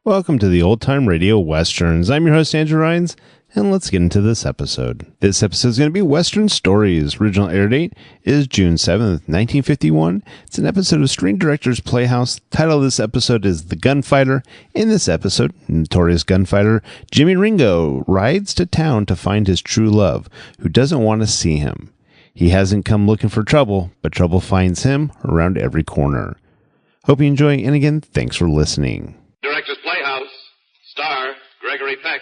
Welcome to the Old Time Radio Westerns. I'm your host, Andrew Rhynes, and let's get into this episode. This episode is going to be Western Stories. Original air date is June 7th, 1951. It's an episode of Screen Directors Playhouse. The title of this episode is The Gunfighter. In this episode, notorious gunfighter Jimmy Ringo rides to town to find his true love, who doesn't want to see him. He hasn't come looking for trouble, but trouble finds him around every corner. Hope you enjoy, and again, thanks for listening. Directors Playhouse. Star, Gregory Peck.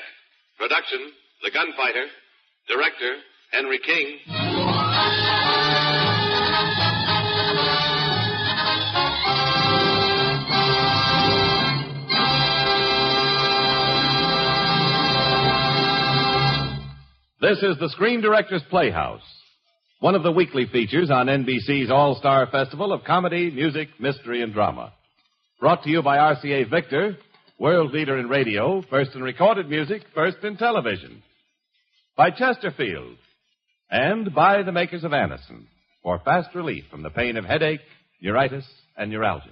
Production, The Gunfighter. Director, Henry King. This is the Screen Directors Playhouse, one of the weekly features on NBC's All-Star Festival of Comedy, Music, Mystery, and Drama. Brought to you by RCA Victor, world leader in radio, first in recorded music, first in television. By Chesterfield, and by the makers of Anacin, for fast relief from the pain of headache, neuritis, and neuralgia.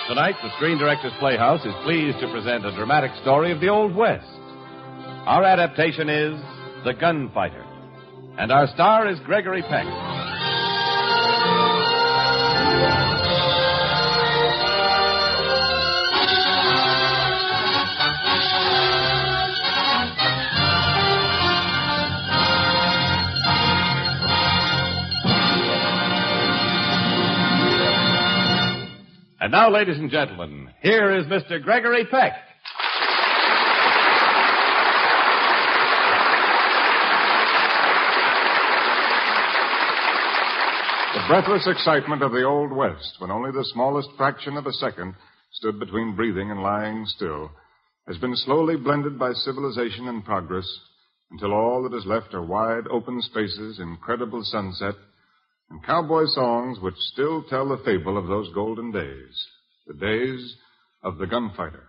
Tonight, the Screen Directors Playhouse is pleased to present a dramatic story of the Old West. Our adaptation is The Gunfighter, and our star is Gregory Peck. And now, ladies and gentlemen, here is Mr. Gregory Peck. The breathless excitement of the Old West, when only the smallest fraction of a second stood between breathing and lying still, has been slowly blended by civilization and progress until all that is left are wide open spaces, incredible sunset, and cowboy songs which still tell the fable of those golden days, the days of the gunfighter.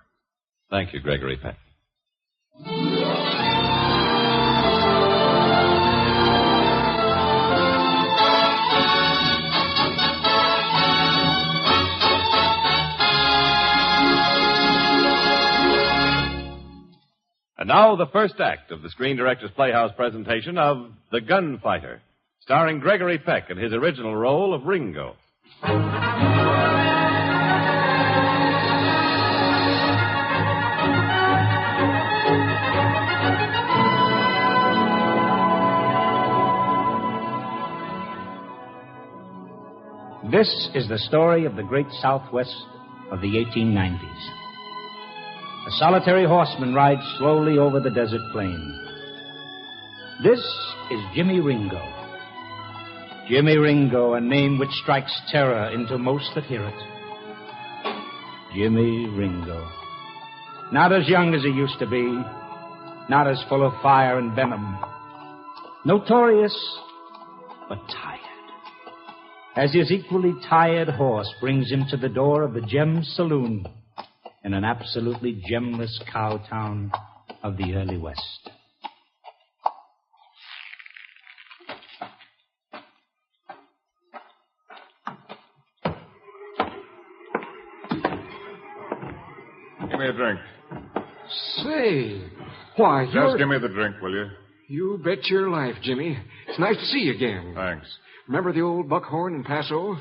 Thank you, Gregory Peck. And now the first act of the Screen Directors Playhouse presentation of The Gunfighter, starring Gregory Peck in his original role of Ringo. This is the story of the great Southwest of the 1890s. A solitary horseman rides slowly over the desert plain. This is Jimmy Ringo. Jimmy Ringo, a name which strikes terror into most that hear it. Jimmy Ringo. Not as young as he used to be, not as full of fire and venom. Notorious, but tired. As his equally tired horse brings him to the door of the Gem Saloon in an absolutely gemless cow town of the early West. Give me a drink. Say, why, Just give me the drink, will you? You bet your life, Jimmy. It's nice to see you again. Thanks. Remember the old Buckhorn in Paso?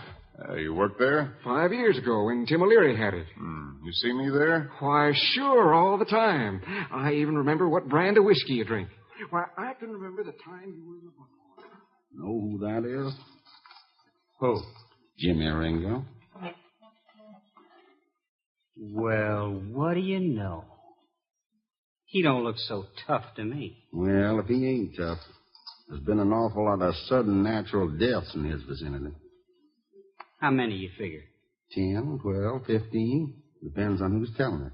You worked there? 5 years ago when Tim O'Leary had it. You see me there? Why, sure, all the time. I even remember what brand of whiskey you drink. Why, I can remember the time you were in the Buckhorn. Know who that is? Who? Jimmy Ringo. Well, what do you know? He don't look so tough to me. Well, if he ain't tough, there's been an awful lot of sudden natural deaths in his vicinity. How many you figure? 10, 12, 15. Depends on who's telling it.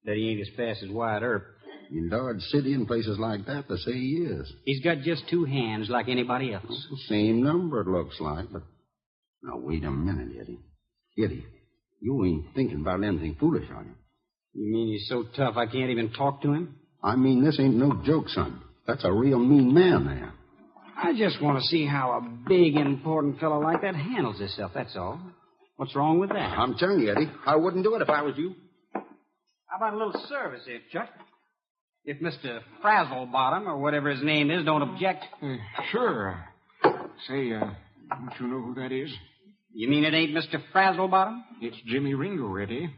That he ain't as fast as Wyatt Earp. In Dodge City and places like that, they say he is. He's got just 2 hands like anybody else. Same number, it looks like, but... Now, wait a minute, Eddie. Eddie, you ain't thinking about anything foolish, are you? You mean he's so tough I can't even talk to him? I mean, this ain't no joke, son. That's a real mean man there. I just want to see how a big, important fellow like that handles himself, that's all. What's wrong with that? I'm telling you, Eddie, I wouldn't do it if I was you. How about a little service here, Chuck? If Mr. Frazzlebottom, or whatever his name is, don't object. Sure. Say, don't you know who that is? You mean it ain't Mr. Frazzlebottom? It's Jimmy Ringo, Eddie.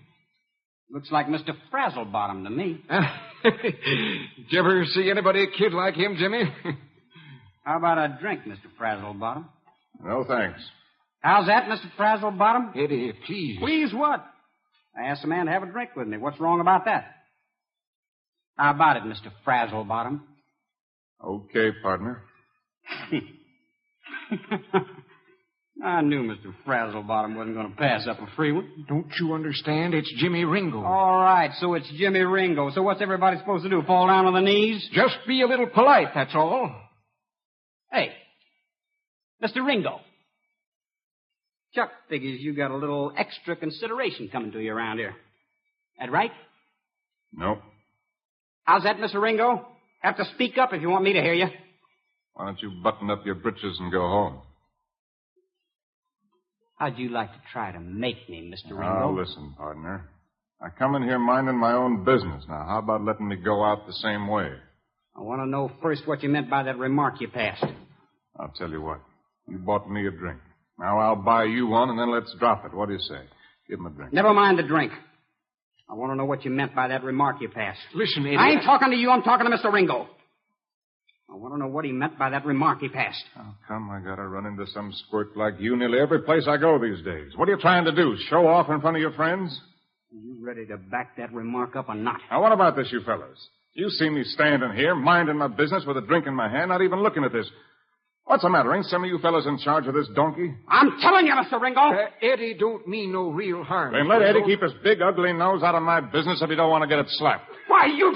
Looks like Mr. Frazzlebottom to me. Did you ever see anybody a kid like him, Jimmy? How about a drink, Mr. Frazzlebottom? No, thanks. How's that, Mr. Frazzlebottom? Eddie, please. Please what? I asked a man to have a drink with me. What's wrong about that? How about it, Mr. Frazzlebottom? Okay, partner. I knew Mr. Frazzlebottom wasn't going to pass up a free one. Don't you understand? It's Jimmy Ringo. All right, so it's Jimmy Ringo. So what's everybody supposed to do, fall down on the knees? Just be a little polite, that's all. Hey, Mr. Ringo. Chuck figures you got a little extra consideration coming to you around here. That right? No. How's that, Mr. Ringo? Have to speak up if you want me to hear you. Why don't you button up your britches and go home? How'd you like to try to make me, Mr. Ringo? Now, listen, partner. I come in here minding my own business. Now, how about letting me go out the same way? I want to know first what you meant by that remark you passed. I'll tell you what. You bought me a drink. Now I'll buy you one, and then let's drop it. What do you say? Give him a drink. Never mind the drink. I want to know what you meant by that remark you passed. Listen, Eddie. I ain't talking to you. I'm talking to Mr. Ringo. I want to know what he meant by that remark he passed. How come I gotta run into some squirt like you nearly every place I go these days? What are you trying to do? Show off in front of your friends? Are you ready to back that remark up or not? Now, what about this, you fellas? You see me standing here, minding my business with a drink in my hand, not even looking at this. What's the matter? Ain't some of you fellas in charge of this donkey? I'm telling you, Mr. Ringo. Eddie don't mean no real harm. Then let Eddie keep his big, ugly nose out of my business if he don't want to get it slapped. Why, you...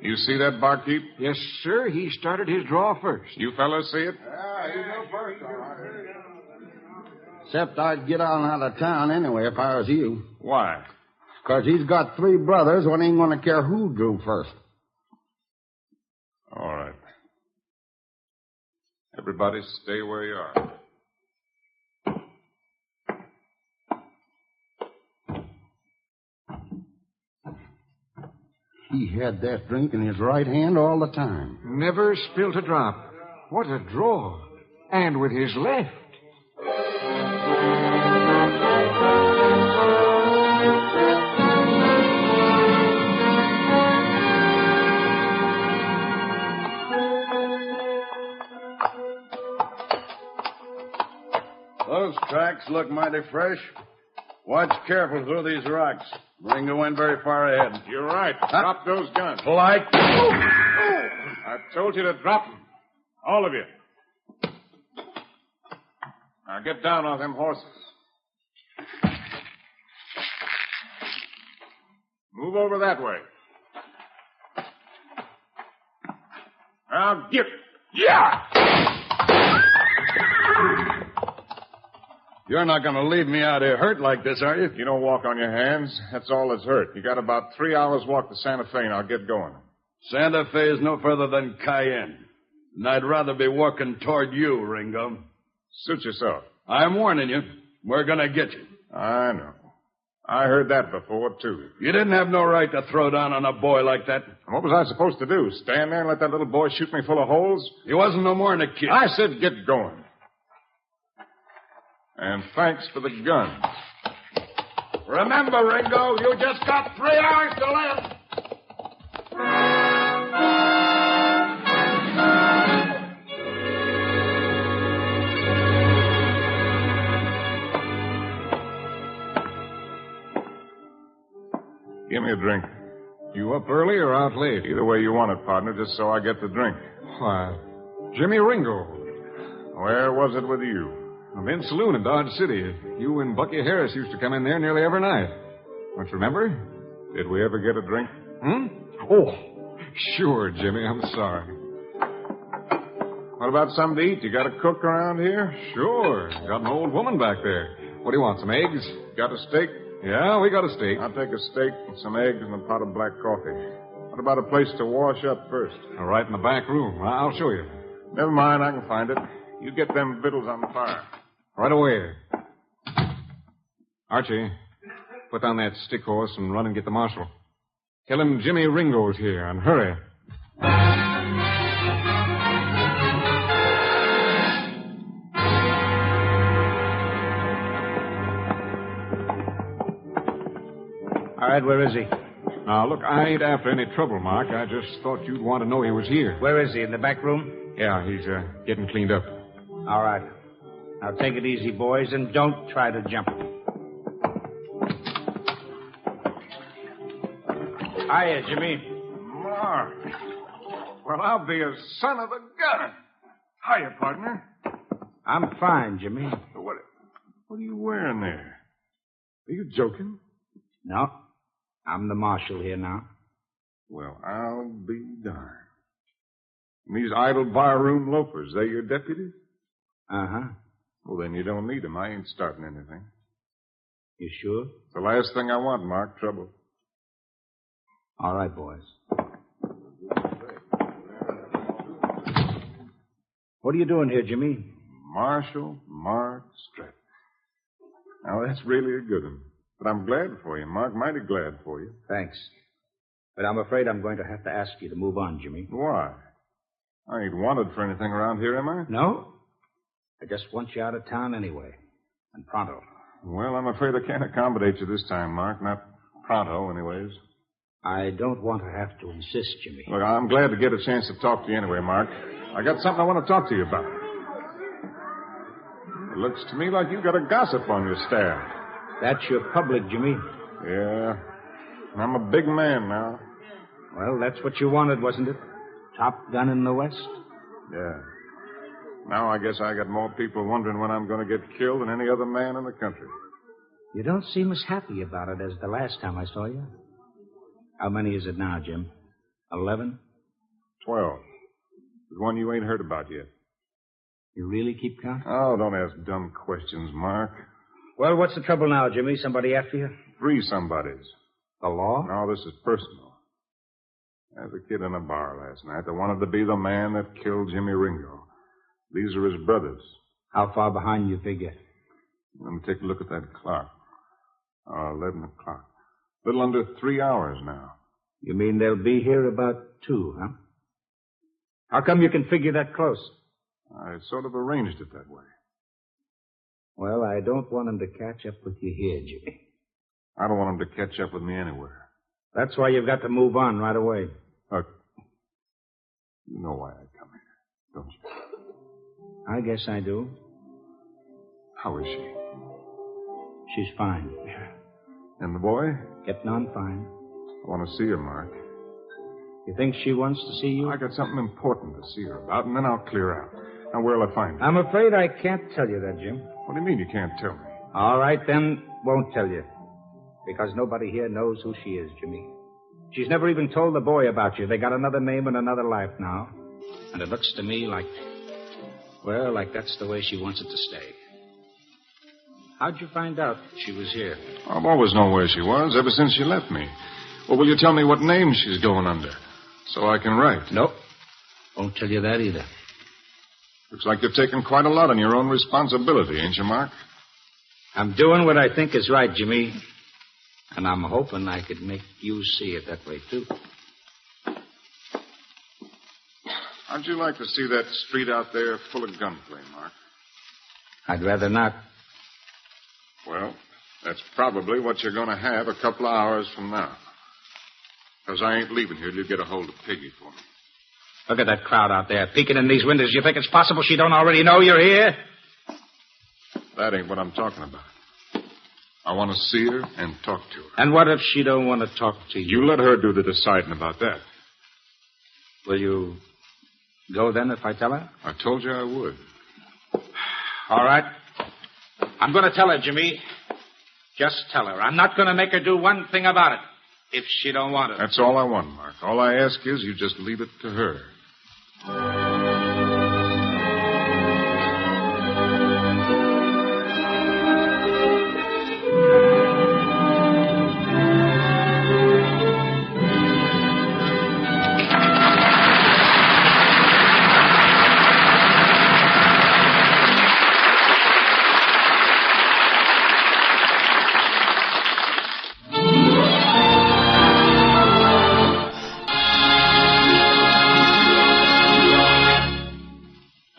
You see that, barkeep? Yes, sir. He started his draw first. You fellas see it? Yeah, he's no first, all right. Except I'd get on out of town anyway if I was you. Why? Because he's got 3 brothers, one ain't going to care who drew first. All right. Everybody stay where you are. He had that drink in his right hand all the time. Never spilt a drop. What a draw. And with his left. Those tracks look mighty fresh. Watch careful through these rocks. Ringo went very far ahead. You're right. Drop those guns. Like. I told you to drop them. All of you. Now get down on them horses. Move over that way. Now get. Yeah! You're not going to leave me out here hurt like this, are you? You don't walk on your hands. That's all that's hurt. You got about 3 hours walk to Santa Fe, and I'll get going. Santa Fe is no further than Cayenne. And I'd rather be walking toward you, Ringo. Suit yourself. I'm warning you. We're going to get you. I know. I heard that before, too. You didn't have no right to throw down on a boy like that. And what was I supposed to do? Stand there and let that little boy shoot me full of holes? He wasn't no more than a kid. I said get going. And thanks for the gun. Remember, Ringo, you just got 3 hours to live. Give me a drink. You up early or out late? Either way you want it, partner, just so I get the drink. Why, Jimmy Ringo. Where was it with you? A men's saloon in Dodge City. You and Bucky Harris used to come in there nearly every night. Don't you remember? Did we ever get a drink? Oh, sure, Jimmy. I'm sorry. What about something to eat? You got a cook around here? Sure. Got an old woman back there. What do you want, some eggs? Got a steak? Yeah, we got a steak. I'll take a steak and some eggs and a pot of black coffee. What about a place to wash up first? All right, in the back room. I'll show you. Never mind, I can find it. You get them victuals on the fire. Right away. Archie, put down that stick horse and run and get the marshal. Tell him Jimmy Ringo's here, and hurry. All right, where is he? Now, look, I ain't after any trouble, Mark. I just thought you'd want to know he was here. Where is he? In the back room? Yeah, he's getting cleaned up. All right. Now take it easy, boys, and don't try to jump. Hiya, Jimmy. Mark. Well, I'll be a son of a gun. Hiya, partner. I'm fine, Jimmy. What are you wearing there? Are you joking? No. I'm the marshal here now. Well, I'll be darned. And these idle barroom loafers, they your deputies? Uh-huh. Well, then you don't need them. I ain't starting anything. You sure? It's the last thing I want, Mark, trouble. All right, boys. What are you doing here, Jimmy? Marshal Mark Stratton. Now, that's really a good one. But I'm glad for you, Mark. Mighty glad for you. Thanks. But I'm afraid I'm going to have to ask you to move on, Jimmy. Why? I ain't wanted for anything around here, am I? No? I just want you out of town anyway. And pronto. Well, I'm afraid I can't accommodate you this time, Mark. Not pronto, anyways. I don't want to have to insist, Jimmy. Look, I'm glad to get a chance to talk to you anyway, Mark. I got something I want to talk to you about. It looks to me like you got a gossip on your staff. That's your public, Jimmy. Yeah. I'm a big man now. Well, that's what you wanted, wasn't it? Top gun in the West? Yeah. Now I guess I got more people wondering when I'm going to get killed than any other man in the country. You don't seem as happy about it as the last time I saw you. How many is it now, Jim? 11? 12. There's one you ain't heard about yet. You really keep count? Oh, don't ask dumb questions, Mark. Well, what's the trouble now, Jimmy? Somebody after you? 3 somebodies. The law? No, this is personal. There's a kid in a bar last night that wanted to be the man that killed Jimmy Ringo. These are his brothers. How far behind you figure? Let me take a look at that clock. 11 o'clock. A little under 3 hours now. You mean they'll be here about 2, huh? How come you can figure that close? I sort of arranged it that way. Well, I don't want them to catch up with you here, Jimmy. I don't want them to catch up with me anywhere. That's why you've got to move on right away. Look, you know why I come here, don't you? I guess I do. How is she? She's fine. And the boy? Getting on fine. I want to see her, Mark. You think she wants to see you? I got something important to see her about, and then I'll clear out. Now, where'll I find her? I'm afraid I can't tell you that, Jim. What do you mean you can't tell me? All right, then, won't tell you. Because nobody here knows who she is, Jimmy. She's never even told the boy about you. They got another name and another life now. And it looks to me like, well, like that's the way she wants it to stay. How'd you find out she was here? I've always known where she was, ever since she left me. Well, will you tell me what name she's going under, so I can write? Nope. Won't tell you that either. Looks like you're taking quite a lot on your own responsibility, ain't you, Mark? I'm doing what I think is right, Jimmy. And I'm hoping I could make you see it that way, too. How'd you like to see that street out there full of gunplay, Mark? I'd rather not. Well, that's probably what you're going to have a couple of hours from now. Because I ain't leaving here till you get a hold of Piggy for me. Look at that crowd out there, peeking in these windows. You think it's possible she don't already know you're here? That ain't what I'm talking about. I want to see her and talk to her. And what if she don't want to talk to you? You let her do the deciding about that. Will you go then if I tell her? I told you I would. All right. I'm going to tell her, Jimmy. Just tell her. I'm not going to make her do one thing about it if she don't want it. That's all I want, Mark. All I ask is you just leave it to her.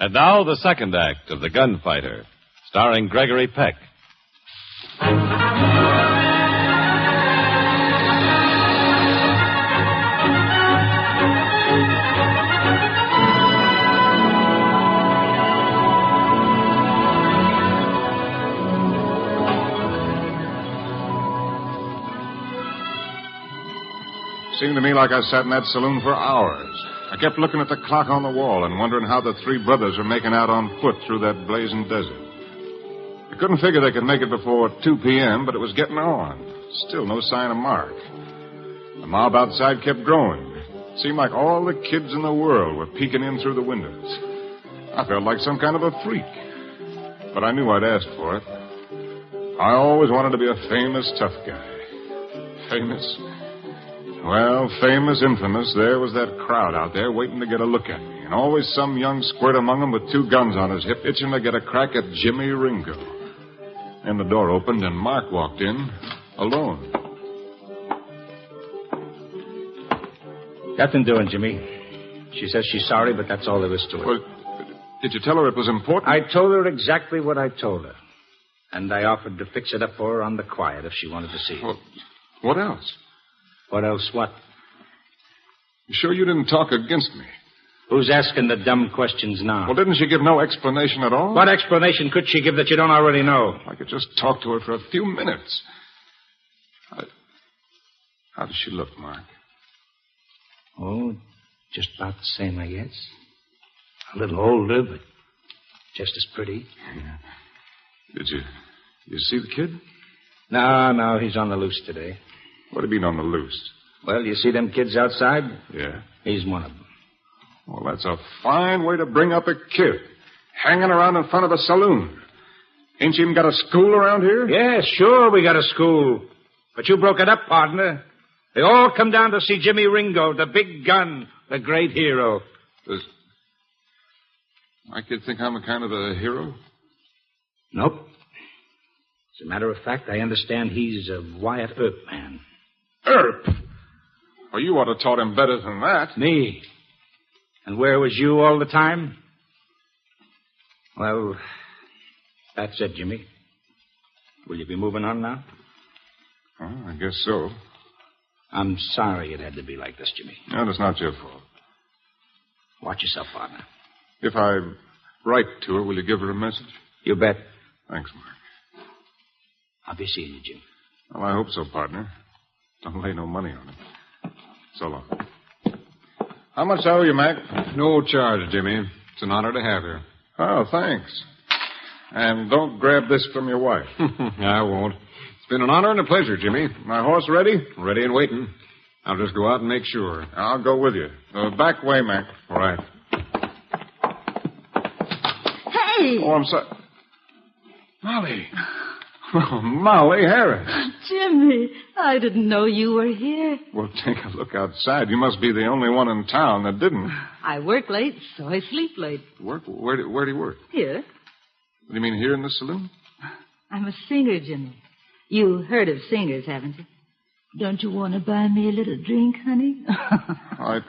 And now the second act of The Gunfighter, starring Gregory Peck. Seemed to me like I sat in that saloon for hours. I kept looking at the clock on the wall and wondering how the three brothers were making out on foot through that blazing desert. I couldn't figure they could make it before 2 p.m., but it was getting on. Still no sign of Mark. The mob outside kept growing. It seemed like all the kids in the world were peeking in through the windows. I felt like some kind of a freak. But I knew I'd asked for it. I always wanted to be a famous tough guy. Famous? Well, famous, infamous, there was that crowd out there waiting to get a look at me. And always some young squirt among them with 2 guns on his hip, itching to get a crack at Jimmy Ringo. And the door opened and Mark walked in, alone. Nothing doing, Jimmy. She says she's sorry, but that's all there is to it. Well, did you tell her it was important? I told her exactly what I told her. And I offered to fix it up for her on the quiet if she wanted to see it. Well, what else? What else, what? You sure you didn't talk against me? Who's asking the dumb questions now? Well, didn't she give no explanation at all? What explanation could she give that you don't already know? I could just talk to her for a few minutes. How does she look, Mark? Oh, just about the same, I guess. A little older, but just as pretty. Yeah. Did you see the kid? No, he's on the loose today. What do you mean on the loose? Well, you see them kids outside? Yeah. He's one of them. Well, that's a fine way to bring up a kid. Hanging around in front of a saloon. Ain't you even got a school around here? Yeah, sure we got a school. But you broke it up, partner. They all come down to see Jimmy Ringo, the big gun, the great hero. Does my kid think I'm a kind of a hero? Nope. As a matter of fact, I understand he's a Wyatt Earp man. Earp? Well, you ought to have taught him better than that. Me? And where was you all the time? Well, that's it, Jimmy. Will you be moving on now? Oh, I guess so. I'm sorry it had to be like this, Jimmy. No, it's not your fault. Watch yourself, partner. If I write to her, will you give her a message? You bet. Thanks, Mark. I'll be seeing you, Jim. Well, I hope so, partner. Don't lay no money on it. So long. How much I owe you, Mac? No charge, Jimmy. It's an honor to have you. Oh, thanks. And don't grab this from your wife. I won't. It's been an honor and a pleasure, Jimmy. My horse ready? Ready and waiting. I'll just go out and make sure. I'll go with you. Back way, Mac. All right. Hey! Oh, I'm sorry. Molly. Oh, Molly Harris. Jimmy, I didn't know you were here. Well, take a look outside. You must be the only one in town that didn't. I work late, so I sleep late. Work? Where do you work? Here. What do you mean, here in the saloon? I'm a singer, Jimmy. You heard of singers, haven't you? Don't you want to buy me a little drink, honey? I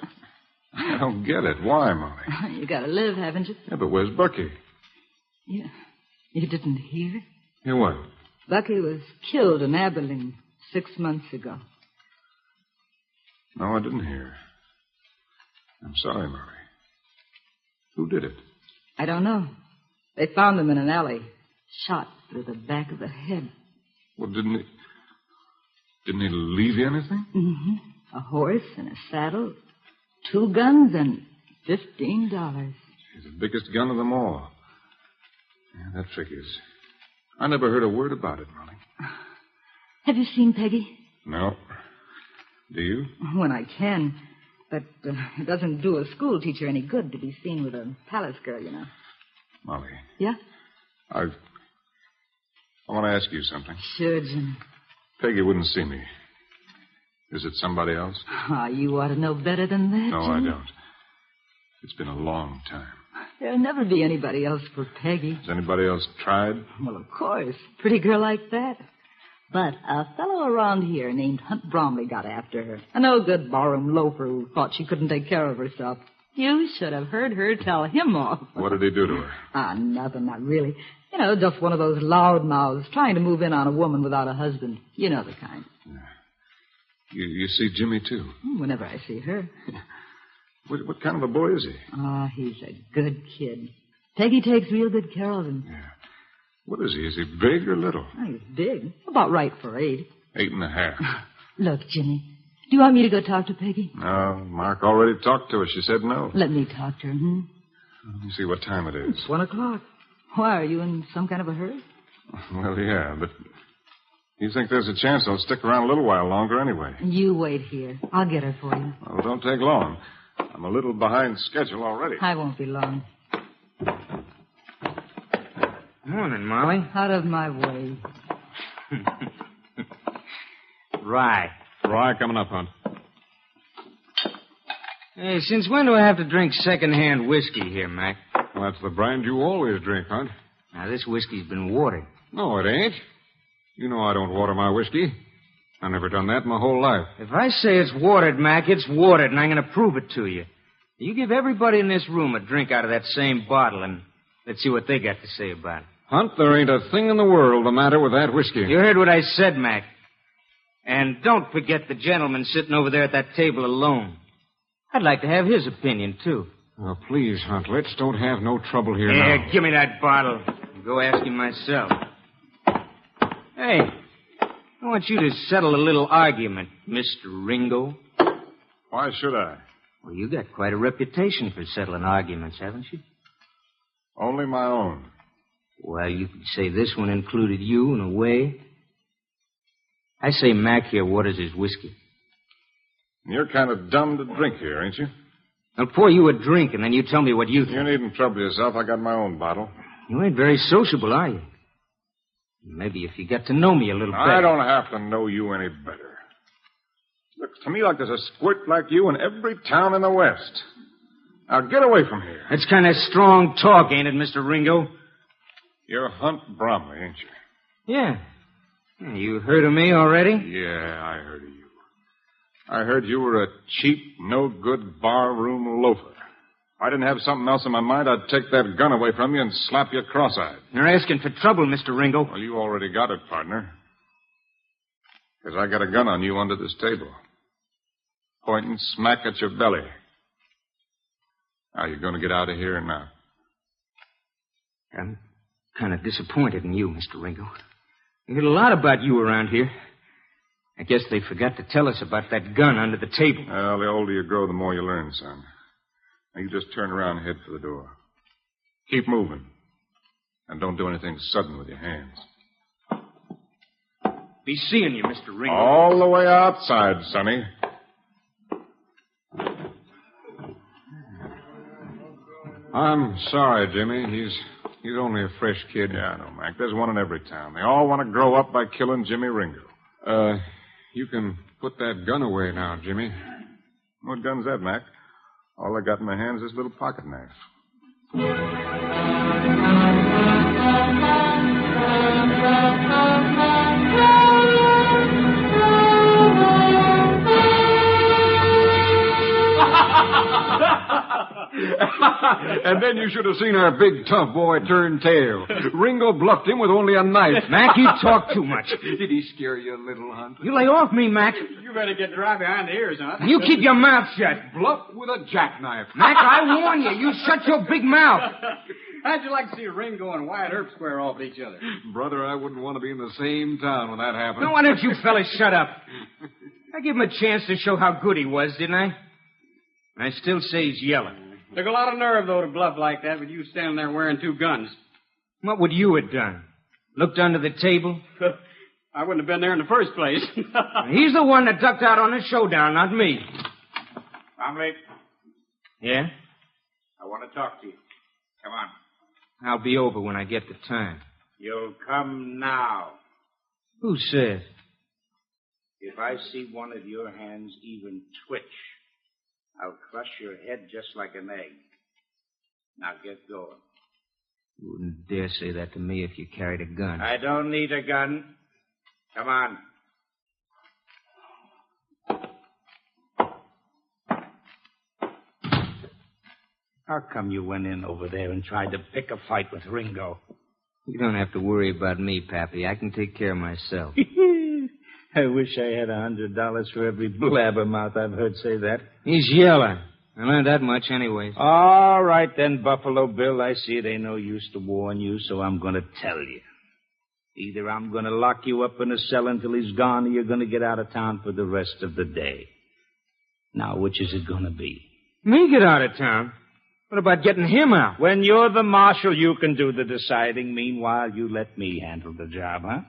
don't get it. Why, Molly? You gotta live, haven't you? Yeah, but where's Bucky? You didn't hear? Hear what? Bucky was killed in Abilene 6 months ago. No, I didn't hear. I'm sorry, Molly. Who did it? I don't know. They found him in an alley, shot through the back of the head. Well, didn't he leave you anything? Mm-hmm. A horse and a saddle, 2 guns, and $15. He's the biggest gun of them all. Yeah, that figures. I never heard a word about it, Molly. Have you seen Peggy? No. Do you? When I can. But it doesn't do a school teacher any good to be seen with a palace girl, you know. Molly. Yeah? I want to ask you something. Sure, Jim. Peggy wouldn't see me. Is it somebody else? Oh, you ought to know better than that, No, Jim. I don't. It's been a long time. There'll never be anybody else for Peggy. Has anybody else tried? Well, of course. Pretty girl like that. But a fellow around here named Hunt Bromley got after her. A no-good barroom loafer who thought she couldn't take care of herself. You should have heard her tell him off. What did he do to her? Nothing, not really. You know, just one of those loud mouths trying to move in on a woman without a husband. You know the kind. You see Jimmy, too? Whenever I see her. What kind of a boy is he? He's a good kid. Peggy takes real good care of him. Yeah. What is he? Is he big or little? He's big. About right for 8. 8.5. Look, Jimmy, do you want me to go talk to Peggy? No, Mark already talked to her. She said no. Let me talk to her, Let me see what time it is. It's 1 o'clock. Why, are you in some kind of a hurry? Well, yeah, but you think there's a chance I'll stick around a little while longer anyway. You wait here. I'll get her for you. Well, don't take long. I'm a little behind schedule already. I won't be long. Morning, Molly. Out of my way. Rye. Rye coming up, Hunt. Hey, since when do I have to drink second-hand whiskey here, Mac? Well, that's the brand you always drink, Hunt. Now, this whiskey's been watered. No, it ain't. You know I don't water my whiskey. I've never done that in my whole life. If I say it's watered, Mac, it's watered, and I'm going to prove it to you. You give everybody in this room a drink out of that same bottle, and let's see what they got to say about it. Hunt, there ain't a thing in the world the matter with that whiskey. You heard what I said, Mac. And don't forget the gentleman sitting over there at that table alone. I'd like to have his opinion, too. Oh, please, Hunt, let's don't have no trouble here now. Here, give me that bottle. I'll go ask him myself. Hey, I want you to settle a little argument, Mr. Ringo. Why should I? Well, you got quite a reputation for settling arguments, haven't you? Only my own. Well, you could say this one included you in a way. I say Mac here waters his whiskey. You're kind of dumb to drink here, ain't you? I'll pour you a drink, and then you tell me what you think. You needn't trouble yourself. I got my own bottle. You ain't very sociable, are you? Maybe if you got to know me a little better. I don't have to know you any better. Looks to me like there's a squirt like you in every town in the West. Now, get away from here. That's kind of strong talk, ain't it, Mr. Ringo? You're Hunt Bromley, ain't you? Yeah. You heard of me already? Yeah, I heard of you. I heard you were a cheap, no-good barroom loafer. If I didn't have something else in my mind, I'd take that gun away from you and slap you cross-eyed. You're asking for trouble, Mr. Ringo. Well, you already got it, partner. Because I got a gun on you under this table. Pointing smack at your belly. Are you going to get out of here or not? I'm kind of disappointed in you, Mr. Ringo. We heard a lot about you around here. I guess they forgot to tell us about that gun under the table. Well, the older you grow, the more you learn, son. Now, you just turn around and head for the door. Keep moving. And don't do anything sudden with your hands. Be seeing you, Mr. Ringo. All the way outside, Sonny. I'm sorry, Jimmy. He's only a fresh kid. Yeah, I know, Mac. There's one in every town. They all want to grow up by killing Jimmy Ringo. You can put that gun away now, Jimmy. What gun's that, Mac? All I got in my hands is this little pocket knife. And then you should have seen our big tough boy turn tail. Ringo bluffed him with only a knife. Mac, you talk too much. Did he scare you a little, Hunt? You lay off me, Mac. You better get dry behind the ears, huh? You keep your mouth shut. Bluff with a jackknife. Mac, I warn you. You shut your big mouth. How'd you like to see Ringo and Wyatt Earp square off at each other? Brother, I wouldn't want to be in the same town when that happened. Now, why don't you fellas shut up? I gave him a chance to show how good he was, didn't I? I still say he's yelling. Took a lot of nerve, though, to bluff like that with you standing there wearing 2 guns. What would you have done? Looked under the table? I wouldn't have been there in the first place. He's the one that ducked out on the showdown, not me. Bromley, Yeah? I want to talk to you. Come on. I'll be over when I get the time. You'll come now. Who said? If I see one of your hands even twitch, I'll crush your head just like an egg. Now get going. You wouldn't dare say that to me if you carried a gun. I don't need a gun. Come on. How come you went in over there and tried to pick a fight with Ringo? You don't have to worry about me, Pappy. I can take care of myself. I wish I had $100 for every blabbermouth I've heard say that. He's yelling. I learned that much anyways. All right, then, Buffalo Bill. I see it ain't no use to warn you, so I'm going to tell you. Either I'm going to lock you up in a cell until he's gone, or you're going to get out of town for the rest of the day. Now, which is it going to be? Me get out of town? What about getting him out? When you're the marshal, you can do the deciding. Meanwhile, you let me handle the job, huh?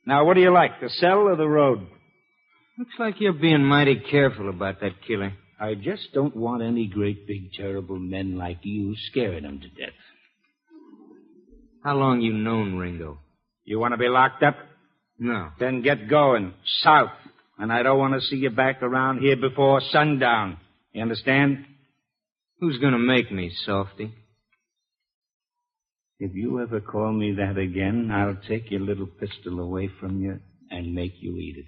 Now, what do you like, the cell or the road? Looks like you're being mighty careful about that killing. I just don't want any great, big, terrible men like you scaring him to death. How long you known Ringo? You want to be locked up? No. Then get going. South. And I don't want to see you back around here before sundown. You understand? Who's going to make me, Softy? If you ever call me that again, I'll take your little pistol away from you and make you eat it.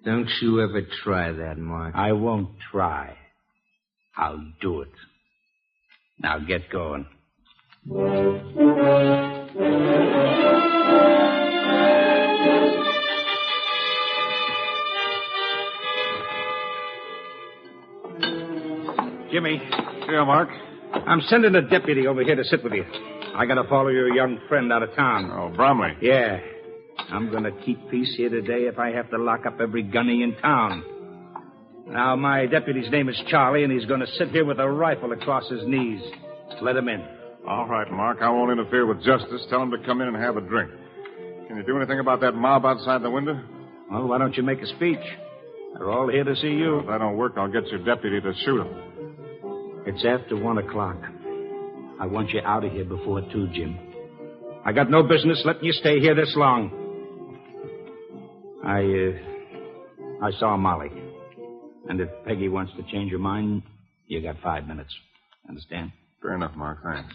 Don't you ever try that, Mark. I won't try. I'll do it. Now get going. Jimmy. Yeah, Mark? I'm sending a deputy over here to sit with you. I got to follow your young friend out of town. Oh, Bromley. Yeah. I'm going to keep peace here today if I have to lock up every gunny in town. Now, my deputy's name is Charlie, and he's going to sit here with a rifle across his knees. Let him in. All right, Mark. I won't interfere with justice. Tell him to come in and have a drink. Can you do anything about that mob outside the window? Well, why don't you make a speech? They're all here to see you. If that don't work, I'll get your deputy to shoot him. It's after 1 o'clock. I want you out of here before 2, Jim. I got no business letting you stay here this long. I saw Molly. And if Peggy wants to change her mind, you got 5 minutes. Understand? Fair enough, Mark. Thanks.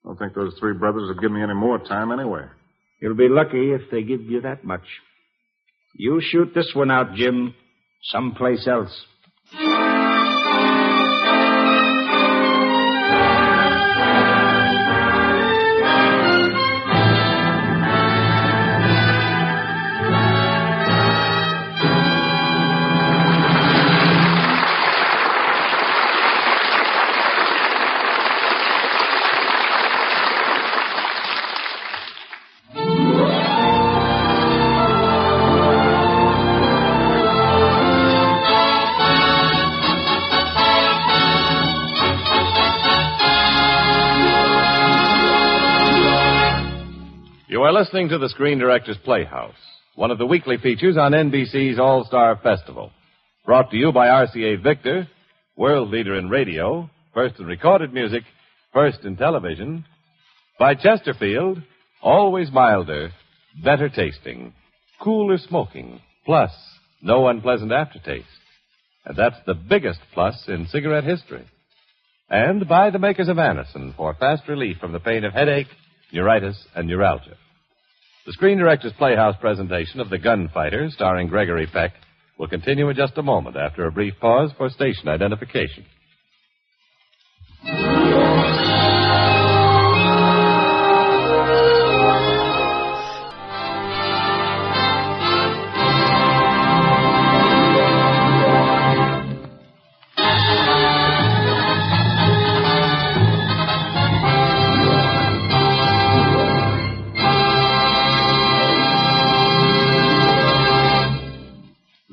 I don't think those 3 brothers will give me any more time anyway. You'll be lucky if they give you that much. You shoot this one out, Jim, someplace else. You are listening to the Screen Director's Playhouse, one of the weekly features on NBC's All-Star Festival. Brought to you by RCA Victor, world leader in radio, first in recorded music, first in television. By Chesterfield, always milder, better tasting, cooler smoking, plus no unpleasant aftertaste. And that's the biggest plus in cigarette history. And by the makers of Anacin for fast relief from the pain of headache, neuritis, and neuralgia. The Screen Director's Playhouse presentation of The Gunfighter, starring Gregory Peck, will continue in just a moment after a brief pause for station identification.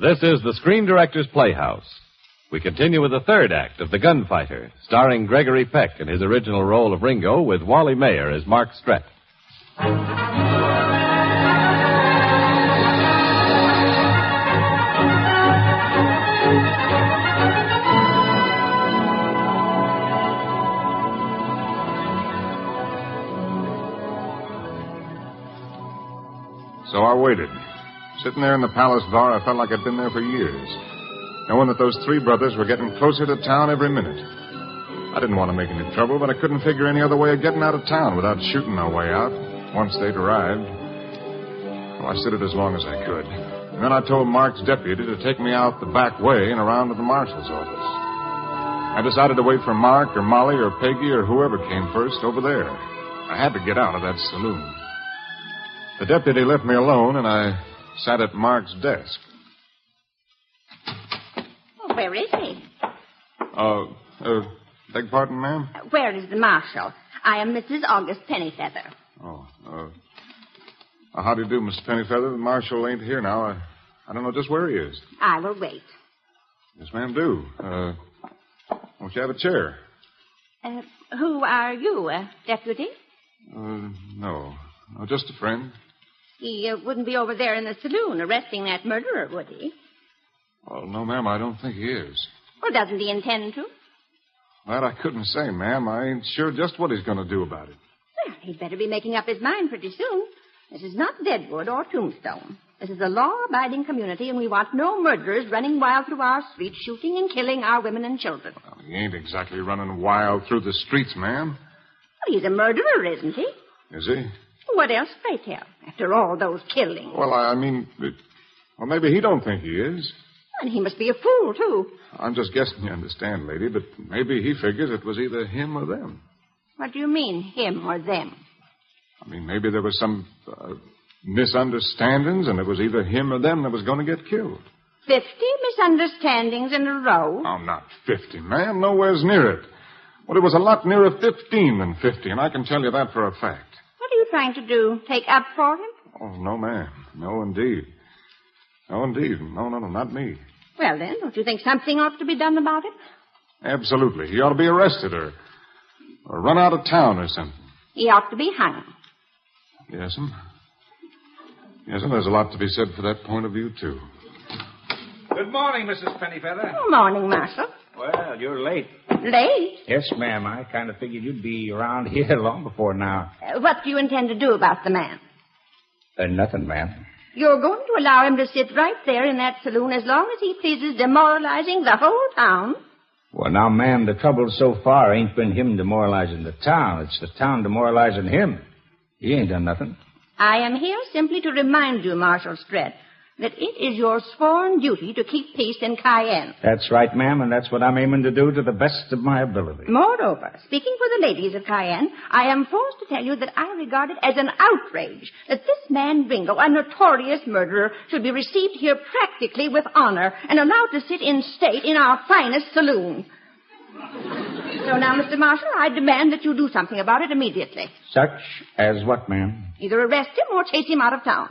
This is the Screen Director's Playhouse. We continue with the third act of The Gunfighter, starring Gregory Peck in his original role of Ringo with Wally Mayer as Mark Strett. So I waited. Sitting there in the palace bar, I felt like I'd been there for years, knowing that those 3 brothers were getting closer to town every minute. I didn't want to make any trouble, but I couldn't figure any other way of getting out of town without shooting our way out once they'd arrived. Well, I stood it as long as I could. And then I told Mark's deputy to take me out the back way and around to the marshal's office. I decided to wait for Mark or Molly or Peggy or whoever came first over there. I had to get out of that saloon. The deputy left me alone, and I sat at Mark's desk. Oh, where is he? Beg pardon, ma'am? Where is the marshal? I am Mrs. August Pennyfeather. How do you do, Miss Pennyfeather? The marshal ain't here now. I don't know just where he is. I will wait. Yes, ma'am, do. Won't you have a chair? Who are you, deputy? No. Just a friend. He wouldn't be over there in the saloon arresting that murderer, would he? Well, no, ma'am, I don't think he is. Well, doesn't he intend to? That I couldn't say, ma'am. I ain't sure just what he's going to do about it. Well, he'd better be making up his mind pretty soon. This is not Deadwood or Tombstone. This is a law-abiding community, and we want no murderers running wild through our streets, shooting and killing our women and children. Well, he ain't exactly running wild through the streets, ma'am. Well, he's a murderer, isn't he? Is he? What else, pray tell, after all those killings? Well, I mean, maybe he don't think he is. And he must be a fool, too. I'm just guessing, you understand, lady, but maybe he figures it was either him or them. What do you mean, him or them? I mean, maybe there was some misunderstandings, and it was either him or them that was going to get killed. 50 misunderstandings in a row? Oh, not 50, ma'am. Nowhere's near it. Well, it was a lot nearer 15 than 50, and I can tell you that for a fact. What are you trying to do? Take up for him? Oh, no, ma'am. No, indeed. No, indeed. No, not me. Well, then, don't you think something ought to be done about it? Absolutely. He ought to be arrested or run out of town or something. He ought to be hung. Yes'm. Yes'm, there's a lot to be said for that point of view, too. Good morning, Mrs. Pennyfeather. Good morning, Marshal. Well, you're late. Late? Yes, ma'am. I kind of figured you'd be around here long before now. What do you intend to do about the man? Nothing, ma'am. You're going to allow him to sit right there in that saloon as long as he pleases, demoralizing the whole town? Well, now, ma'am, the trouble so far ain't been him demoralizing the town. It's the town demoralizing him. He ain't done nothing. I am here simply to remind you, Marshal Stret, that it is your sworn duty to keep peace in Cayenne. That's right, ma'am, and that's what I'm aiming to do to the best of my ability. Moreover, speaking for the ladies of Cayenne, I am forced to tell you that I regard it as an outrage that this man Ringo, a notorious murderer, should be received here practically with honor and allowed to sit in state in our finest saloon. So now, Mr. Marshal, I demand that you do something about it immediately. Such as what, ma'am? Either arrest him or chase him out of town.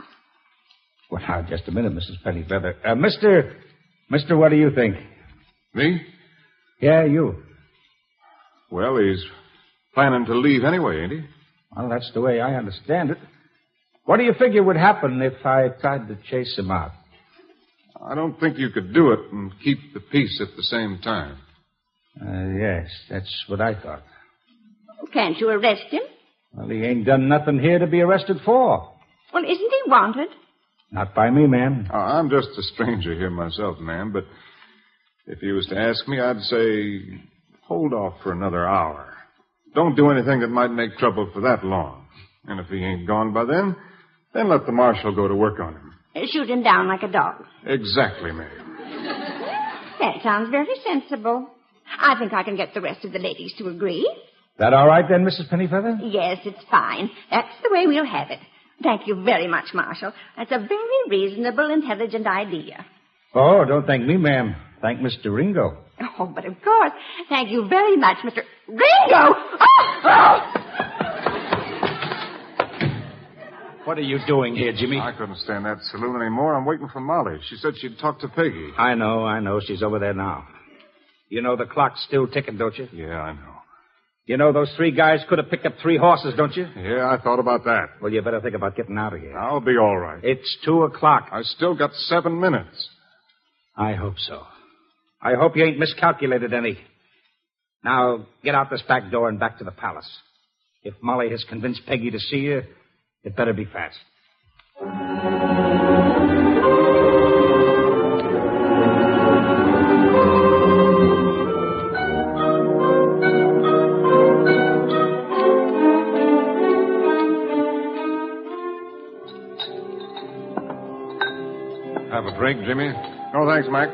Well, now, just a minute, Mrs. Pennyfeather. Mister, what do you think? Me? Yeah, you. Well, he's planning to leave anyway, ain't he? Well, that's the way I understand it. What do you figure would happen if I tried to chase him out? I don't think you could do it and keep the peace at the same time. Yes, that's what I thought. Can't you arrest him? Well, he ain't done nothing here to be arrested for. Well, isn't he wanted? Not by me, ma'am. I'm just a stranger here myself, ma'am, but if you was to ask me, I'd say hold off for another hour. Don't do anything that might make trouble for that long. And if he ain't gone by then let the marshal go to work on him. Shoot him down like a dog. Exactly, ma'am. That sounds very sensible. I think I can get the rest of the ladies to agree. That all right then, Mrs. Pennyfeather? Yes, it's fine. That's the way we'll have it. Thank you very much, Marshal. That's a very reasonable, intelligent idea. Oh, don't thank me, ma'am. Thank Mr. Ringo. Oh, but of course. Thank you very much, Mr. Ringo! Oh! What are you doing here, Jimmy? I couldn't stay in that saloon anymore. I'm waiting for Molly. She said she'd talk to Peggy. I know. She's over there now. You know the clock's still ticking, don't you? Yeah, I know. You know those 3 guys could have picked up 3 horses, don't you? Yeah, I thought about that. Well, you better think about getting out of here. I'll be all right. It's 2:00. I still got 7 minutes. I hope so. I hope you ain't miscalculated any. Now, get out this back door and back to the palace. If Molly has convinced Peggy to see you, it better be fast. Have a drink, Jimmy? No, thanks, Mac.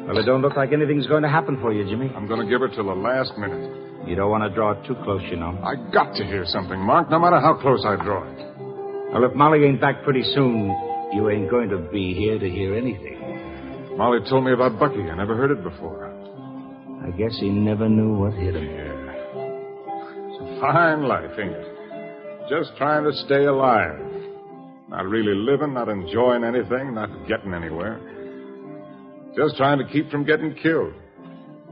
Well, it don't look like anything's going to happen for you, Jimmy. I'm going to give her till the last minute. You don't want to draw it too close, you know. I got to hear something, Mark, no matter how close I draw it. Well, if Molly ain't back pretty soon, you ain't going to be here to hear anything. Molly told me about Bucky. I never heard it before. I guess he never knew what hit him. Yeah. It's a fine life, ain't it? Just trying to stay alive. Not really living, not enjoying anything, not getting anywhere. Just trying to keep from getting killed.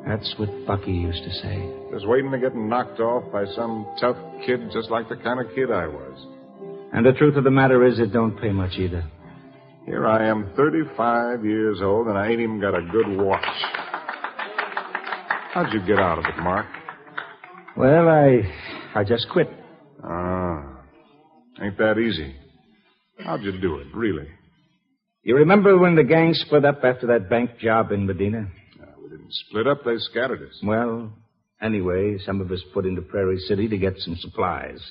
That's what Bucky used to say. Just waiting to get knocked off by some tough kid just like the kind of kid I was. And the truth of the matter is, it don't pay much either. Here I am, 35 years old, and I ain't even got a good watch. How'd you get out of it, Mark? Well, I just quit. Ain't that easy. How'd you do it, really? You remember when the gang split up after that bank job in Medina? We didn't split up. They scattered us. Well, anyway, some of us put into Prairie City to get some supplies.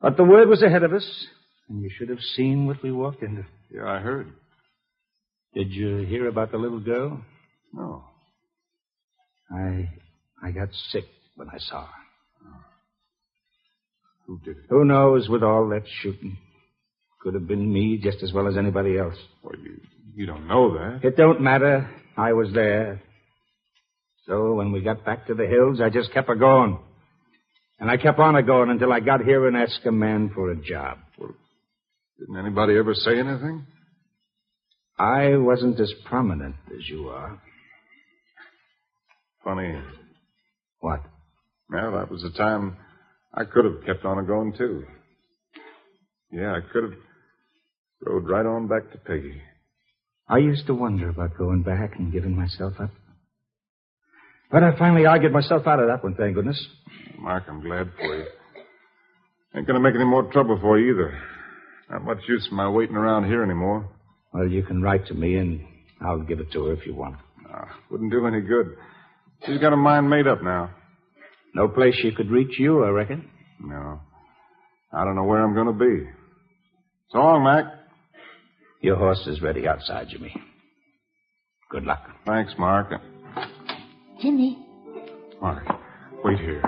But the word was ahead of us, and you should have seen what we walked into. Yeah, I heard. Did you hear about the little girl? No. I got sick when I saw her. Who did it? Who knows with all that shooting? Could have been me just as well as anybody else. Well, you don't know that. It don't matter. I was there. So when we got back to the hills, I just kept a-going. And I kept on a-going until I got here and asked a man for a job. Well, didn't anybody ever say anything? I wasn't as prominent as you are. Funny. What? Well, that was the time I could have kept on a-going, too. Yeah, I could have rode right on back to Peggy. I used to wonder about going back and giving myself up. But I finally argued myself out of that one, thank goodness. Mark, I'm glad for you. Ain't gonna make any more trouble for you either. Not much use in my waiting around here anymore. Well, you can write to me, and I'll give it to her if you want. Wouldn't do any good. She's got her mind made up now. No place she could reach you, I reckon? No. I don't know where I'm gonna be. So long, Mac. Your horse is ready outside, Jimmy. Good luck. Thanks, Mark. Jimmy. Mark, wait here.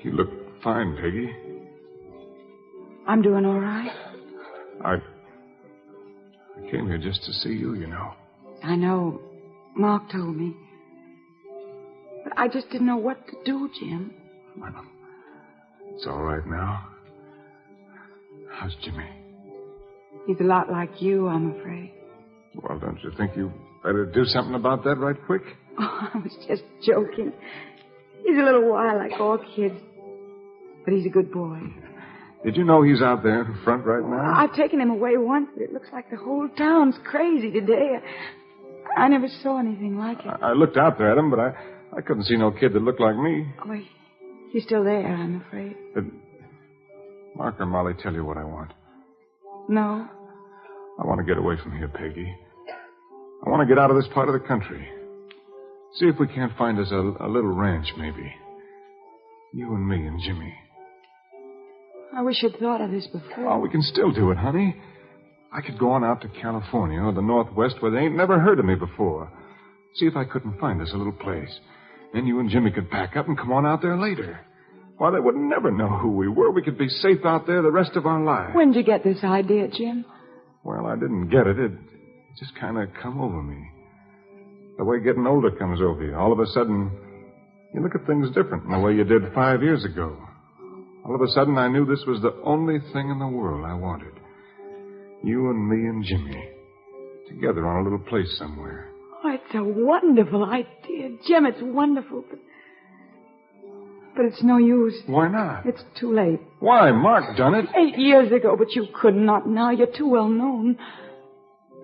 You look fine, Peggy. I'm doing all right. I came here just to see you, you know. I know. Mark told me. But I just didn't know what to do, Jim. Well, it's all right now. How's Jimmy? He's a lot like you, I'm afraid. Well, don't you think you better do something about that right quick? Oh, I was just joking. He's a little wild like all kids. But he's a good boy. Did you know he's out there in front right now? I've taken him away once, but it looks like the whole town's crazy today. I never saw anything like it. I looked out there at him, but I couldn't see no kid that looked like me. Oh, he's still there, I'm afraid. Did Mark or Molly tell you what I want? No. I want to get away from here, Peggy. I want to get out of this part of the country. See if we can't find us a little ranch, maybe. You and me and Jimmy. I wish you'd thought of this before. Oh, we can still do it, honey. I could go on out to California or the Northwest where they ain't never heard of me before. See if I couldn't find us a little place. Then you and Jimmy could pack up and come on out there later. Why, they would never know who we were. We could be safe out there the rest of our lives. When did you get this idea, Jim? Well, I didn't get it. It just kind of come over me. The way getting older comes over you. All of a sudden, you look at things different than the way you did 5 years ago. All of a sudden, I knew this was the only thing in the world I wanted. You and me and Jimmy. Together on a little place somewhere. Oh, it's a wonderful idea, Jim. It's wonderful, but it's no use. Why not? It's too late. Why? Mark done it. 8 years ago, but you could not now. You're too well known.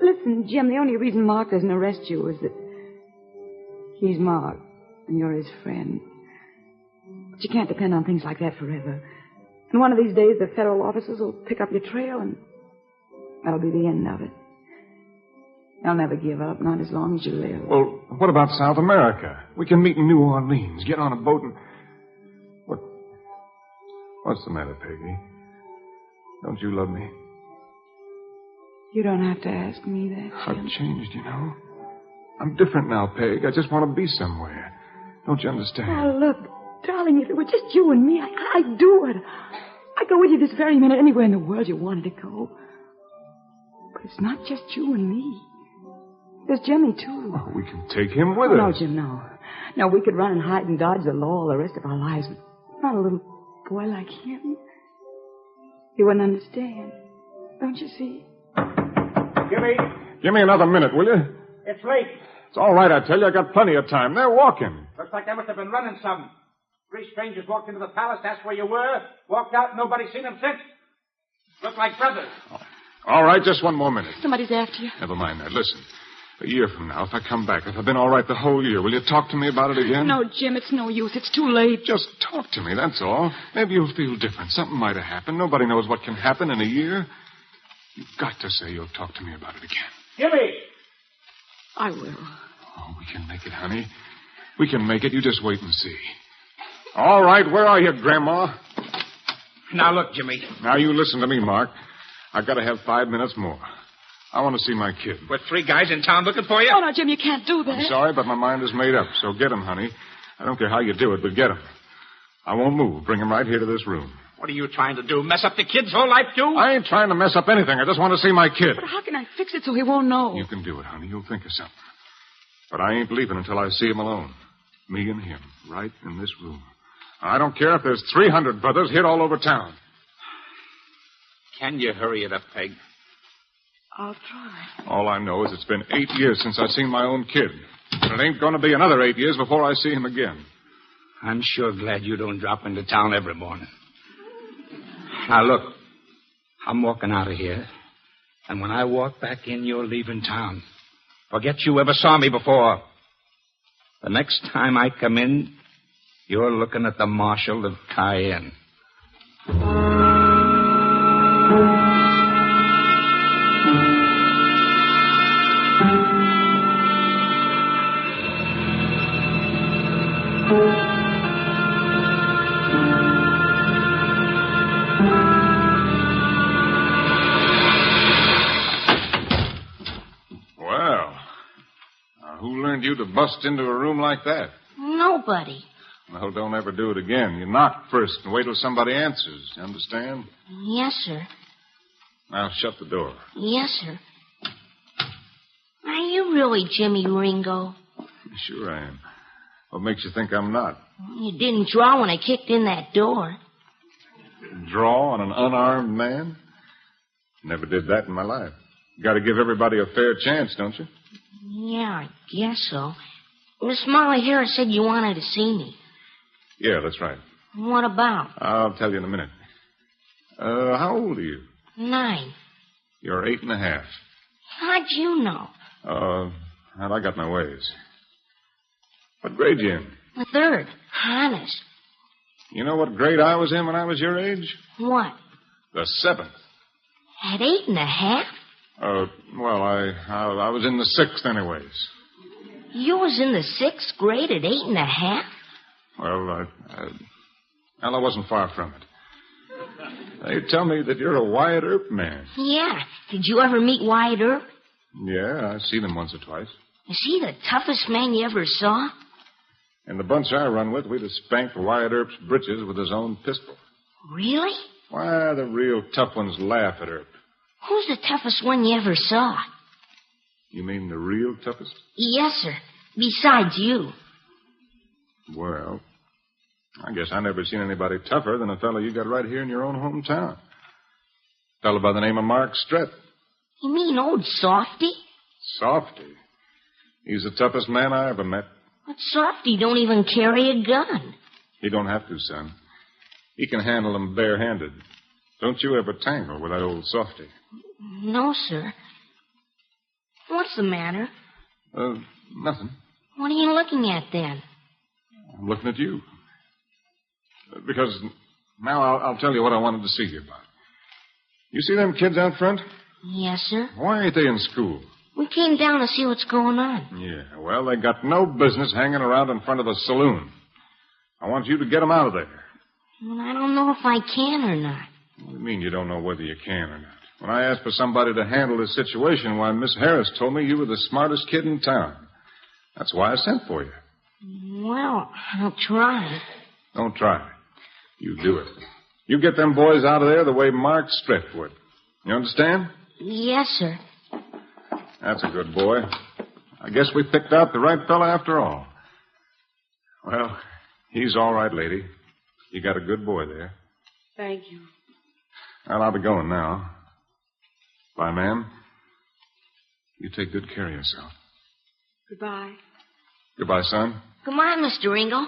Listen, Jim, the only reason Mark doesn't arrest you is that he's Mark, and you're his friend. But you can't depend on things like that forever. And one of these days, the federal officers will pick up your trail, and that'll be the end of it. They'll never give up, not as long as you live. Well, what about South America? We can meet in New Orleans, get on a boat and... What's the matter, Peggy? Don't you love me? You don't have to ask me that, I've Jim. changed, you know. I'm different now, Peg. I just want to be somewhere. Don't you understand? Oh, look, darling, if it were just you and me, I'd do it. I'd go with you this very minute anywhere in the world you wanted to go. But it's not just you and me. There's Jimmy, too. Oh, we can take him with Oh, us. no, Jim, no. No, we could run and hide and dodge the law all the rest of our lives. But not a little boy like him. He wouldn't understand. Don't you see? Jimmy, Give me another minute, will you? it's late. It's all right, I tell you. I got plenty of time. They're walking. Looks like they must have been running some. 3 strangers walked into the palace, asked where you were, walked out, nobody's seen them since. Look like brothers. All right, just one more minute. Somebody's after you. Never mind that. Listen, a year from now, if I come back, if I've been all right the whole year, will you talk to me about it again? No, Jim, it's no use. It's too late. Just talk to me, that's all. Maybe you'll feel different. Something might have happened. Nobody knows what can happen in a year. You've got to say you'll talk to me about it again. Jimmy! I will. Oh, we can make it, honey. We can make it. You just wait and see. All right, where are you, Grandma? Now look, Jimmy. Now you listen to me, Mark. I've got to have 5 minutes more. I want to see my kid. With 3 guys in town looking for you? Oh, no, Jim, you can't do that. I'm sorry, but my mind is made up. So get him, honey. I don't care how you do it, but get him. I won't move. Bring him right here to this room. What are you trying to do? Mess up the kid's whole life, too? I ain't trying to mess up anything. I just want to see my kid. But how can I fix it so he won't know? You can do it, honey. You'll think of something. But I ain't leaving until I see him alone. Me and him, right in this room. I don't care if there's 300 brothers hid all over town. Can you hurry it up, Peg? I'll try. All I know is it's been 8 years since I seen my own kid. And it ain't going to be another 8 years before I see him again. I'm sure glad you don't drop into town every morning. Now, look, I'm walking out of here. And when I walk back in, you're leaving town. Forget you ever saw me before. The next time I come in, you're looking at the Marshal of Cayenne. You to bust into a room like that? Nobody. Well, don't ever do it again. You knock first and wait till somebody answers. You understand? Yes, sir. Now shut the door. Yes, sir. Are you really Jimmy Ringo? Sure I am. What makes you think I'm not? You didn't draw when I kicked in that door. Draw on an unarmed man? Never did that in my life. You got to give everybody a fair chance, don't you? Yeah, I guess so. Miss Molly Harris said you wanted to see me. Yeah, that's right. What about? I'll tell you in a minute. How old are you? 9. You're 8.5. How'd you know? Well, I got my ways. What grade you in? The 3rd. Honest. You know what grade I was in when I was your age? What? The 7th. At 8.5? Well, I was in the 6th anyways. You was in the 6th grade at 8.5? Well, I wasn't far from it. They tell me that you're a Wyatt Earp man. Yeah. Did you ever meet Wyatt Earp? Yeah, I've seen him once or twice. Is he the toughest man you ever saw? In the bunch I run with, we'd have spanked Wyatt Earp's britches with his own pistol. Really? Why, the real tough ones laugh at Earp. Who's the toughest one you ever saw? You mean the real toughest? Yes, sir. Besides you. Well, I guess I never seen anybody tougher than a fellow you got right here in your own hometown. A fellow by the name of Mark Strett. You mean old Softy? Softy? He's the toughest man I ever met. But Softy don't even carry a gun. He don't have to, son. He can handle them barehanded. Don't you ever tangle with that old Softy. No, sir. What's the matter? Nothing. What are you looking at, then? I'm looking at you. Because now I'll tell you what I wanted to see you about. You see them kids out front? Yes, sir. Why ain't they in school? We came down to see what's going on. Yeah, well, they got no business hanging around in front of a saloon. I want you to get them out of there. Well, I don't know if I can or not. What do you mean you don't know whether you can or not? When I asked for somebody to handle this situation, why, Miss Harris told me you were the smartest kid in town. That's why I sent for you. Well, I'll try. Don't try. You do it. You get them boys out of there the way Mark Strick would. You understand? Yes, sir. That's a good boy. I guess we picked out the right fella after all. Well, he's all right, lady. You got a good boy there. Thank you. Well, I'll be going now. Bye, ma'am. You take good care of yourself. Goodbye. Goodbye, son. Goodbye, Mr. Ringo.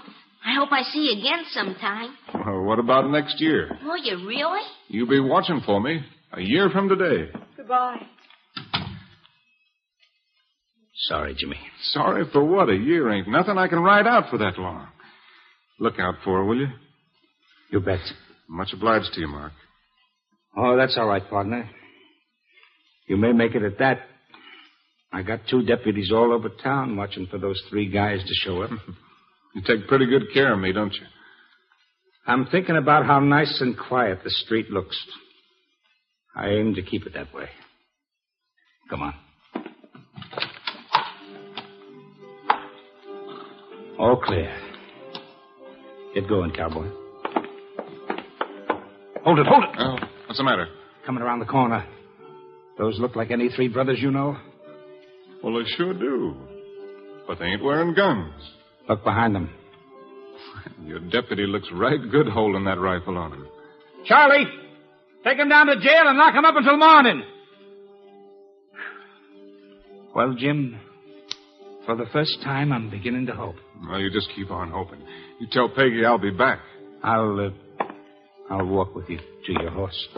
I hope I see you again sometime. Well, what about next year? Oh, you really? You be watching for me a year from today. Goodbye. Sorry, Jimmy. Sorry for what? A year ain't nothing. I can ride out for that long. Look out for her, will you? You bet. Much obliged to you, Mark. Oh, that's all right, partner. You may make it at that. I got 2 deputies all over town watching for those 3 guys to show up. You take pretty good care of me, don't you? I'm thinking about how nice and quiet the street looks. I aim to keep it that way. Come on. All clear. Get going, cowboy. Hold it, hold it. Oh, what's the matter? Coming around the corner. Those look like any 3 brothers you know? Well, they sure do. But they ain't wearing guns. Look behind them. Your deputy looks right good holding that rifle on him. Charlie, take him down to jail and lock him up until morning. Well, Jim, for the first time, I'm beginning to hope. Well, you just keep on hoping. You tell Peggy I'll be back. I'll walk with you to your horse.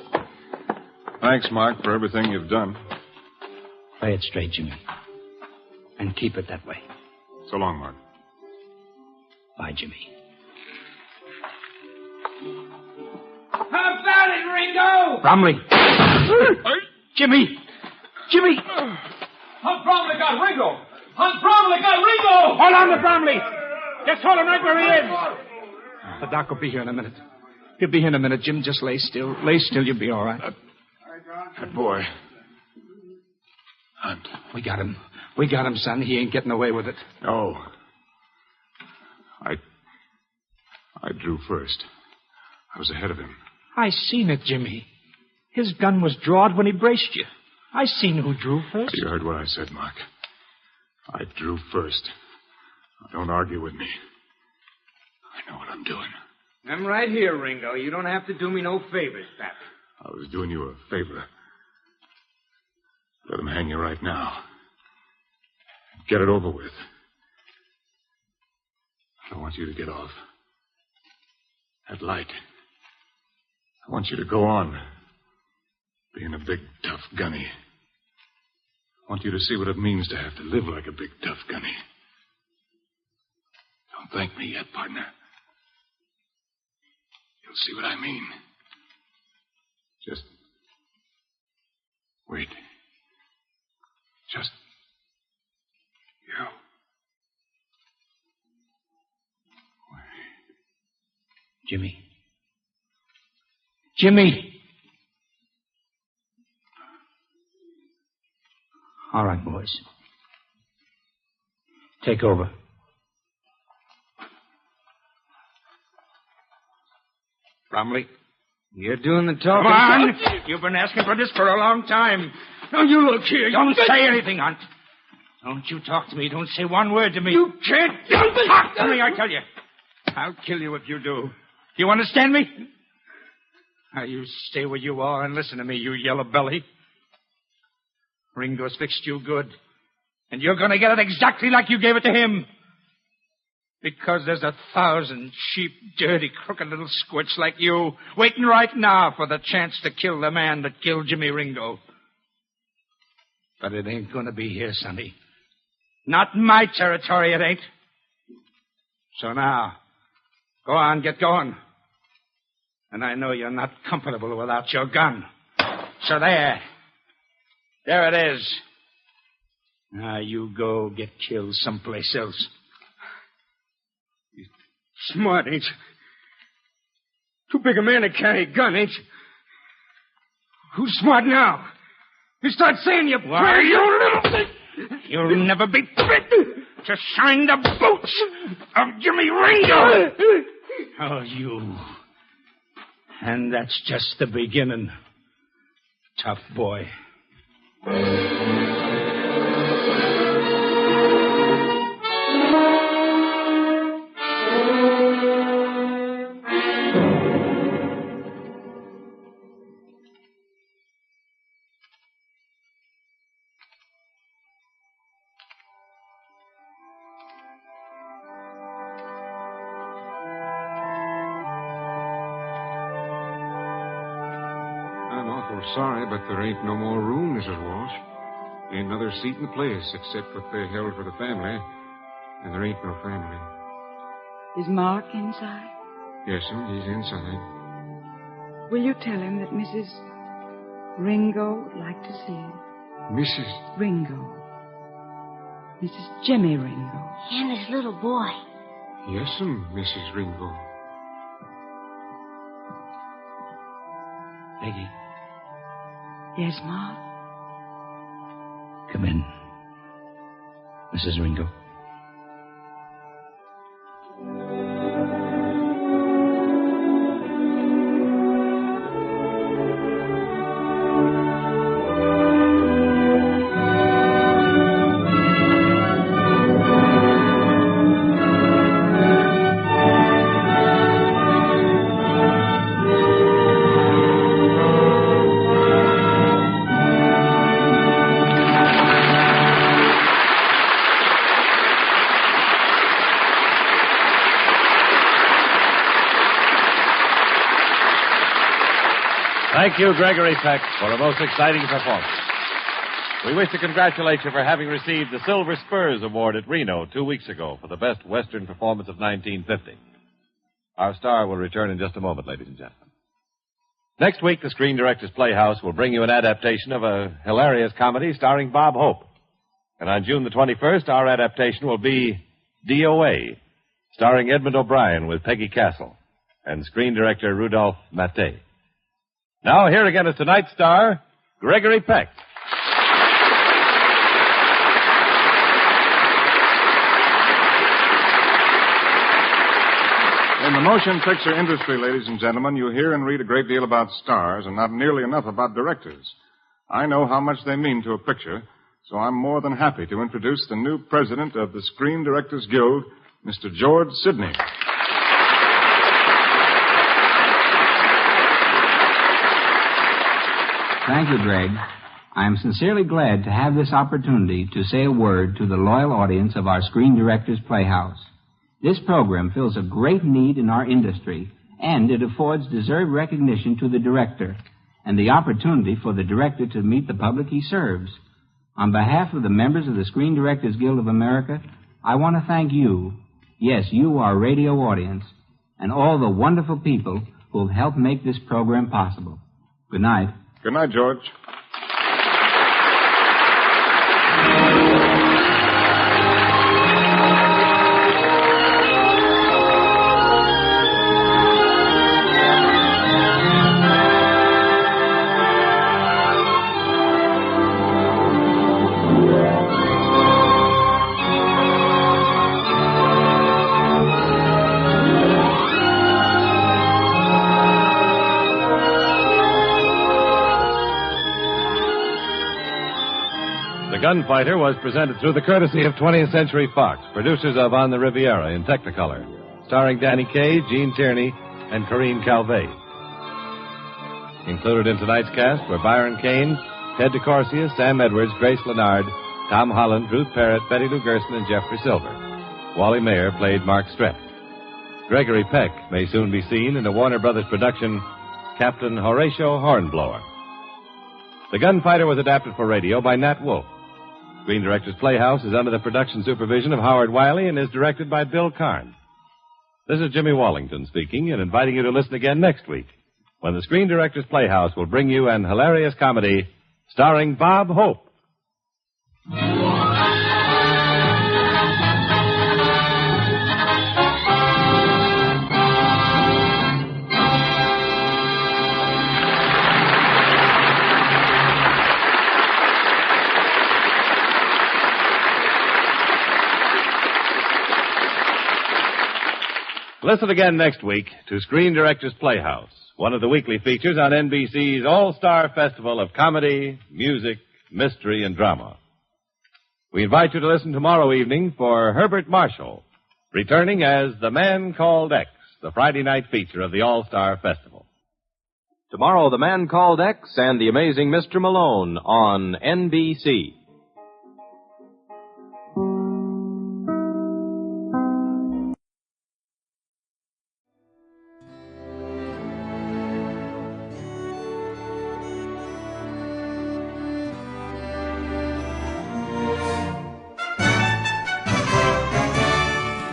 Thanks, Mark, for everything you've done. Play it straight, Jimmy. And keep it that way. So long, Mark. Bye, Jimmy. How about it, Ringo? Bromley. Jimmy. Jimmy. Hunt Bromley got Ringo. Hunt Bromley got Ringo. Hold on to Bromley. Just hold him right where he is. The doc will be here in a minute. He'll be here in a minute, Jim. Just lay still. Lay still. You'll be all right. That boy. Hunt. We got him. We got him, son. He ain't getting away with it. No. I drew first. I was ahead of him. I seen it, Jimmy. His gun was drawed when he braced you. I seen who drew first. You heard what I said, Mark. I drew first. Don't argue with me. I know what I'm doing. I'm right here, Ringo. You don't have to do me no favors, Pap. I was doing you a favor. Let him hang you right now. Get it over with. I want you to get off. That light. I want you to go on. Being a big, tough gunny. I want you to see what it means to have to live like a big, tough gunny. Don't thank me yet, partner. You'll see what I mean. Just wait. Just you. Jimmy. Jimmy! All right, boys. Take over. Bromley, you're doing the talking. Come on! You've been asking for this for a long time. Now, you look here. Don't say anything, Hunt. Don't you talk to me. Don't say one word to me. You can't talk to me, I tell you. I'll kill you if you do. You understand me? Now, you stay where you are and listen to me, you yellow belly. Ringo's fixed you good. And you're going to get it exactly like you gave it to him. Because there's 1,000 cheap, dirty, crooked little squirts like you waiting right now for the chance to kill the man that killed Jimmy Ringo. But it ain't going to be here, Sonny. Not in my territory, it ain't. So now, go on, get going. And I know you're not comfortable without your gun. So there. There it is. Now you go get killed someplace else. You're smart, ain't you? Too big a man to carry a gun, ain't you? Who's smart now? You start saying your prayer, you little thing. You'll never be fit to shine the boots of Jimmy Ringo. Oh, you. And that's just the beginning. Tough boy. Sorry, but there ain't no more room, Mrs. Walsh. Ain't another seat in the place except what they held for the family. And there ain't no family. Is Mark inside? Yes, sir, he's inside. Will you tell him that Mrs. Ringo would like to see him? Mrs. Ringo. Mrs. Jimmy Ringo. And his little boy. Yes, sir, Mrs. Ringo. Peggy. Yes, Mark? Come in, Mrs. Ringo. Thank you, Gregory Peck, for a most exciting performance. We wish to congratulate you for having received the Silver Spurs Award at Reno 2 weeks ago for the best Western performance of 1950. Our star will return in just a moment, ladies and gentlemen. Next week, the Screen Directors Playhouse will bring you an adaptation of a hilarious comedy starring Bob Hope. And on June the 21st, our adaptation will be DOA, starring Edmund O'Brien with Peggy Castle and screen director Rudolph Mattei. Now, here again is tonight's star, Gregory Peck. In the motion picture industry, ladies and gentlemen, you hear and read a great deal about stars and not nearly enough about directors. I know how much they mean to a picture, so I'm more than happy to introduce the new president of the Screen Directors Guild, Mr. George Sidney. Thank you, Greg. I am sincerely glad to have this opportunity to say a word to the loyal audience of our Screen Directors Playhouse. This program fills a great need in our industry, and it affords deserved recognition to the director and the opportunity for the director to meet the public he serves. On behalf of the members of the Screen Directors Guild of America, I want to thank you, yes, you, our radio audience, and all the wonderful people who have helped make this program possible. Good night. Good night, George. Gunfighter was presented through the courtesy of 20th Century Fox, producers of On the Riviera in Technicolor, starring Danny Kaye, Gene Tierney, and Corinne Calvé. Included in tonight's cast were Byron Kane, Ted DeCorsia, Sam Edwards, Grace Leonard, Tom Holland, Ruth Parrott, Betty Lou Gerson, and Jeffrey Silver. Wally Mayer played Mark Strett. Gregory Peck may soon be seen in the Warner Brothers production, Captain Horatio Hornblower. The Gunfighter was adapted for radio by Nat Wolfe. Screen Directors Playhouse is under the production supervision of Howard Wiley and is directed by Bill Karn. This is Jimmy Wallington speaking and inviting you to listen again next week when the Screen Directors Playhouse will bring you an hilarious comedy starring Bob Hope. Listen again next week to Screen Directors Playhouse, one of the weekly features on NBC's All-Star Festival of Comedy, Music, Mystery, and Drama. We invite you to listen tomorrow evening for Herbert Marshall, returning as The Man Called X, the Friday night feature of the All-Star Festival. Tomorrow, The Man Called X and The Amazing Mr. Malone on NBC.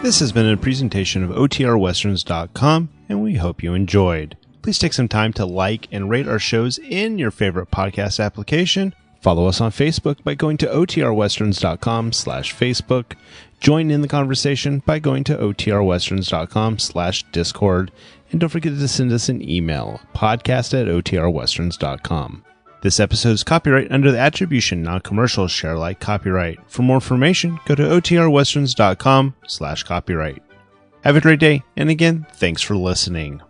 This has been a presentation of OTRWesterns.com, and we hope you enjoyed. Please take some time to like and rate our shows in your favorite podcast application. Follow us on Facebook by going to OTRWesterns.com/Facebook. Join in the conversation by going to OTRWesterns.com/Discord. And don't forget to send us an email, podcast@OTRWesterns.com. This episode is copyright under the Attribution Non-Commercial Share Alike copyright. For more information, go to OTRWesterns.com/copyright. Have a great day, and again, thanks for listening.